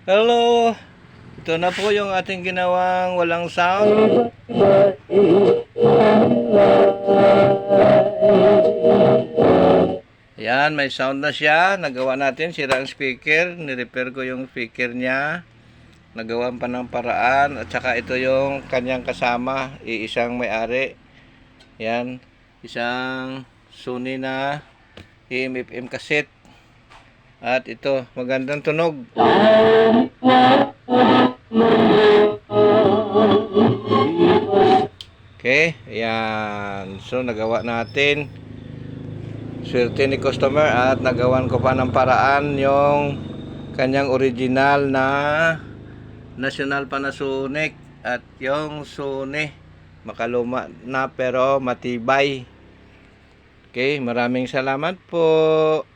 Hello! Ito na po yung ating ginawang walang sound. Yan, may sound na siya. Nagawa natin, sira ang speaker. Nirepair ko yung speaker niya. Nagawan pa ng paraan. At saka ito yung kanyang kasama. Iisang may-ari. Yan, isang Sony na AM/FM cassette. At ito, magandang tunog. Okay, ayan. So, nagawa natin. Swerte ni customer at nagawan ko pa ng paraan yung kanyang original na National Panasonic at yung Sony. Makaluma na pero matibay. Okay, maraming salamat po.